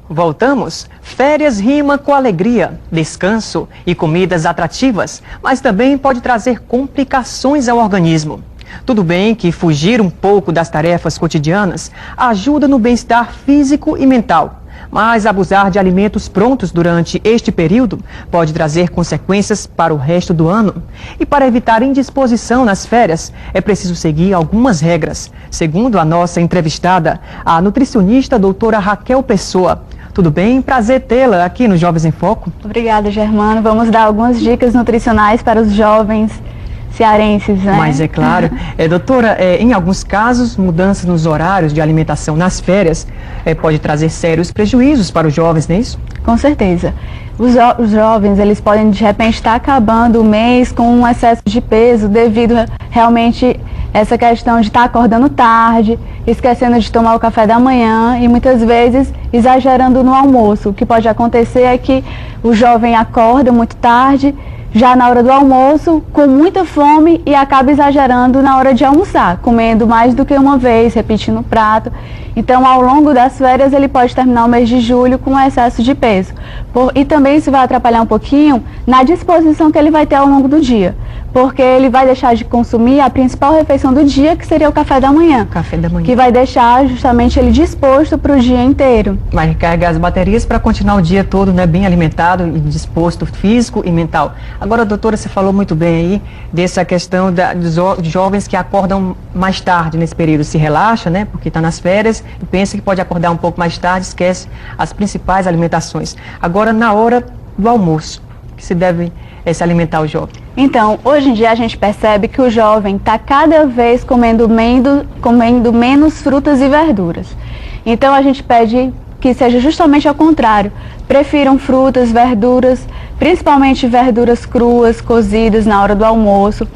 Voltamos. Férias rima com alegria, descanso e comidas atrativas, mas também pode trazer complicações ao organismo. Tudo bem que fugir um pouco das tarefas cotidianas ajuda no bem-estar físico e mental, mas abusar de alimentos prontos durante este período pode trazer consequências para o resto do ano. E para evitar indisposição nas férias, é preciso seguir algumas regras, segundo a nossa entrevistada, a nutricionista doutora Raquel Pessoa. Tudo bem? Prazer tê-la aqui no Jovens em Foco. Obrigada, Germano. Vamos dar algumas dicas nutricionais para os jovens cearenses, né? Mas é claro. Doutora, em alguns casos, mudanças nos horários de alimentação nas férias pode trazer sérios prejuízos para os jovens, não é isso? Com certeza. Os jovens, eles podem de repente estar acabando o mês com um excesso de peso devido realmente essa questão de estar acordando tarde, esquecendo de tomar o café da manhã e muitas vezes exagerando no almoço. O que pode acontecer é que o jovem acorda muito tarde, já na hora do almoço, com muita fome e acaba exagerando na hora de almoçar, comendo mais do que uma vez, repetindo o prato. Então, ao longo das férias, ele pode terminar o mês de julho com excesso de peso. E também isso vai atrapalhar um pouquinho na disposição que ele vai ter ao longo do dia, porque ele vai deixar de consumir a principal refeição do dia, que seria o café da manhã. Café da manhã. Que vai deixar justamente ele disposto para o dia inteiro. Vai recarregar as baterias para continuar o dia todo, né, bem alimentado e disposto físico e mental. Agora, doutora, você falou muito bem aí dessa questão dos jovens que acordam mais tarde nesse período. Se relaxa, né, porque está nas férias e pensa que pode acordar um pouco mais tarde, esquece as principais alimentações. Agora, na hora do almoço, que se deve se alimentar o jovem? Então, hoje em dia a gente percebe que o jovem está cada vez comendo menos frutas e verduras. Então, a gente pede que seja justamente ao contrário. Prefiram frutas, verduras, principalmente verduras cruas, cozidas na hora do almoço.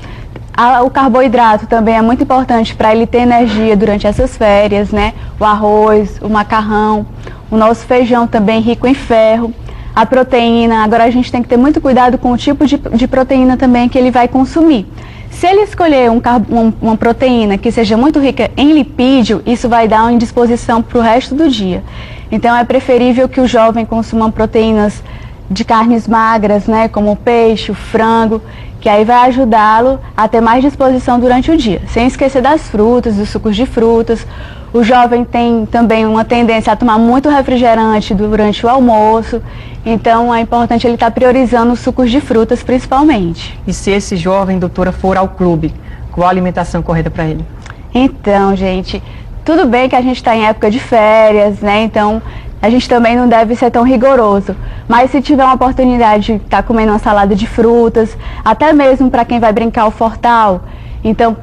O carboidrato também é muito importante para ele ter energia durante essas férias, né? O arroz, o macarrão, o nosso feijão também rico em ferro. A proteína, agora a gente tem que ter muito cuidado com o tipo de proteína também que ele vai consumir. Se ele escolher uma proteína que seja muito rica em lipídio, isso vai dar uma indisposição para o resto do dia. Então é preferível que o jovem consuma proteínas de carnes magras, né, como o peixe, o frango, que aí vai ajudá-lo a ter mais disposição durante o dia. Sem esquecer das frutas, dos sucos de frutas. O jovem tem também uma tendência a tomar muito refrigerante durante o almoço, então é importante ele estar priorizando os sucos de frutas principalmente. E se esse jovem, doutora, for ao clube, qual a alimentação correta para ele? Então, gente, tudo bem que a gente está em época de férias, né? Então a gente também não deve ser tão rigoroso. Mas se tiver uma oportunidade de estar comendo uma salada de frutas, até mesmo para quem vai brincar o Fortal, então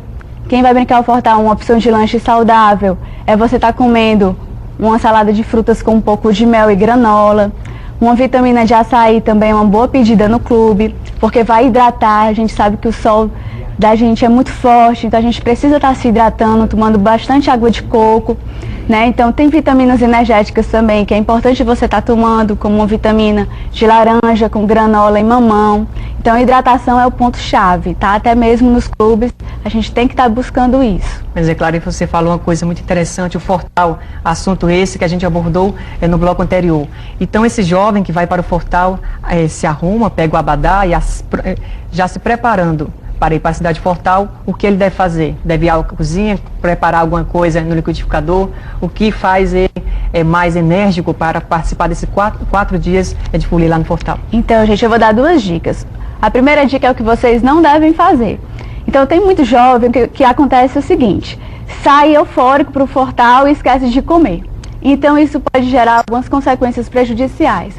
quem vai brincar o Fortal, uma opção de lanche saudável, é você estar comendo uma salada de frutas com um pouco de mel e granola. Uma vitamina de açaí também é uma boa pedida no clube, porque vai hidratar. A gente sabe que o sol da gente é muito forte, então a gente precisa estar se hidratando, tomando bastante água de coco, né? Então tem vitaminas energéticas também, que é importante você estar tomando, como uma vitamina de laranja com granola e mamão. Então a hidratação é o ponto-chave, tá? Até mesmo nos clubes a gente tem que estar buscando isso. Mas é claro que você falou uma coisa muito interessante, o Fortal, assunto esse que a gente abordou no bloco anterior. Então esse jovem que vai para o Fortal se arruma, pega o abadá e já se preparando para ir para a cidade de Fortal, o que ele deve fazer? Deve ir à cozinha, preparar alguma coisa no liquidificador? O que faz ele mais enérgico para participar desses quatro dias de folia lá no Fortal? Então, gente, eu vou dar duas dicas. A primeira dica é o que vocês não devem fazer. Então, tem muito jovem que acontece o seguinte: sai eufórico para o Fortal e esquece de comer. Então, isso pode gerar algumas consequências prejudiciais.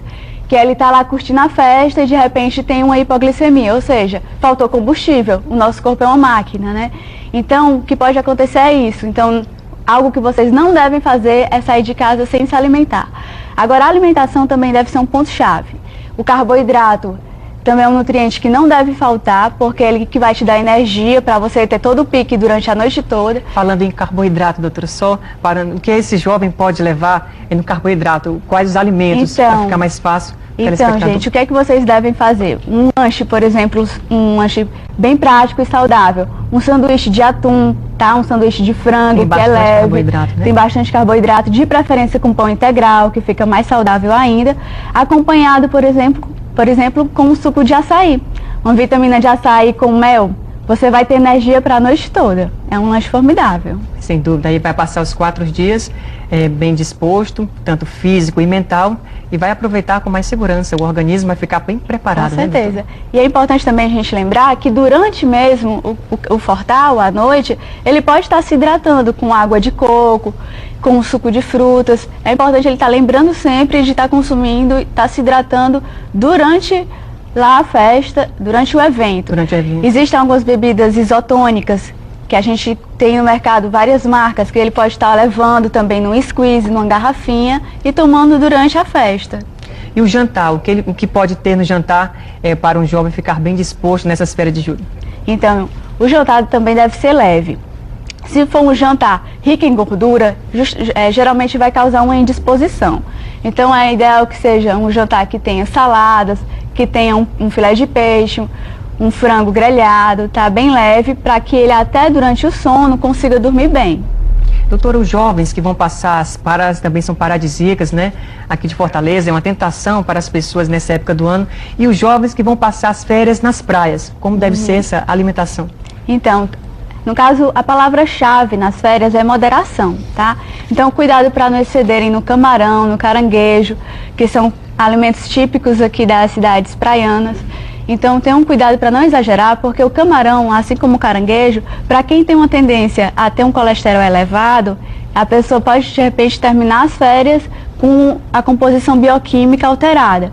Que ele está lá curtindo a festa e de repente tem uma hipoglicemia, ou seja, faltou combustível. O nosso corpo é uma máquina, né? Então, o que pode acontecer é isso. Então, algo que vocês não devem fazer é sair de casa sem se alimentar. Agora, a alimentação também deve ser um ponto-chave. O carboidrato também é um nutriente que não deve faltar, porque é ele que vai te dar energia para você ter todo o pique durante a noite toda. Falando em carboidrato, doutora, só para o que esse jovem pode levar no carboidrato? Quais os alimentos para ficar mais fácil? Então, gente, o que é que vocês devem fazer? Um lanche, por exemplo, um lanche bem prático e saudável. Um sanduíche de atum, tá? Um sanduíche de frango, que é leve, carboidrato, né? Tem bastante carboidrato, de preferência com pão integral, que fica mais saudável ainda, acompanhado, por exemplo, com um suco de açaí. Uma vitamina de açaí com mel, você vai ter energia para a noite toda. É um lanche formidável. Sem dúvida, aí vai passar os 4 dias bem disposto, tanto físico e mental, e vai aproveitar com mais segurança. O organismo vai ficar bem preparado. Com certeza. Né, e é importante também a gente lembrar que durante mesmo o fortal, à noite, ele pode estar se hidratando com água de coco, com suco de frutas. É importante ele estar lembrando sempre de estar consumindo, estar se hidratando durante lá a festa, durante o evento. Durante o evento. Existem algumas bebidas isotônicas, que a gente tem no mercado várias marcas, que ele pode estar levando também num squeeze, numa garrafinha e tomando durante a festa. E o jantar, o que pode ter no jantar para um jovem ficar bem disposto nessas férias de julho? Então, o jantar também deve ser leve. Se for um jantar rico em gordura, geralmente vai causar uma indisposição. Então, é ideal que seja um jantar que tenha saladas, que tenha um filé de peixe, um frango grelhado, tá? Bem leve, para que ele até durante o sono consiga dormir bem. Doutora, os jovens que vão passar as praias também são paradisíacas, né? Aqui de Fortaleza é uma tentação para as pessoas nessa época do ano. E os jovens que vão passar as férias nas praias, como deve ser essa alimentação? Então, no caso, a palavra-chave nas férias é moderação, tá? Então, cuidado para não excederem no camarão, no caranguejo, que são alimentos típicos aqui das cidades praianas. Então, tenham cuidado para não exagerar, porque o camarão, assim como o caranguejo, para quem tem uma tendência a ter um colesterol elevado, a pessoa pode, de repente, terminar as férias com a composição bioquímica alterada.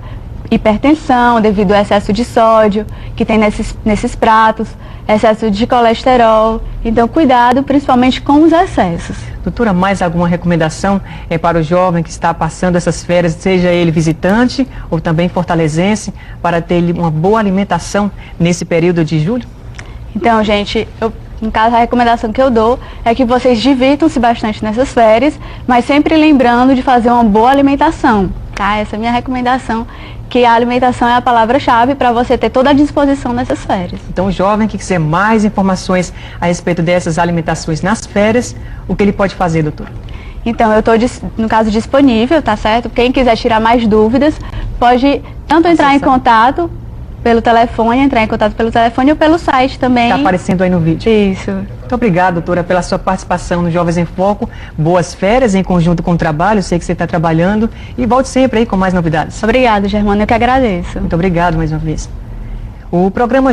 Hipertensão, devido ao excesso de sódio que tem nesses pratos, excesso de colesterol. Então, cuidado, principalmente com os excessos. Doutora, mais alguma recomendação para o jovem que está passando essas férias, seja ele visitante ou também fortalezense, para ter uma boa alimentação nesse período de julho? Então, gente, no caso, a recomendação que eu dou é que vocês divirtam-se bastante nessas férias, mas sempre lembrando de fazer uma boa alimentação, tá? Essa é a minha recomendação, que a alimentação é a palavra-chave para você ter toda a disposição nessas férias. Então, o jovem que quiser mais informações a respeito dessas alimentações nas férias, o que ele pode fazer, doutor? Então, eu estou, no caso, disponível, tá certo? Quem quiser tirar mais dúvidas, pode tanto entrar em contato pelo telefone, ou pelo site também. Está aparecendo aí no vídeo. Isso. Muito obrigado, doutora, pela sua participação no Jovens em Foco. Boas férias em conjunto com o trabalho, eu sei que você está trabalhando. E volte sempre aí com mais novidades. Obrigada, Germana, eu que agradeço. Muito obrigado mais uma vez. O programa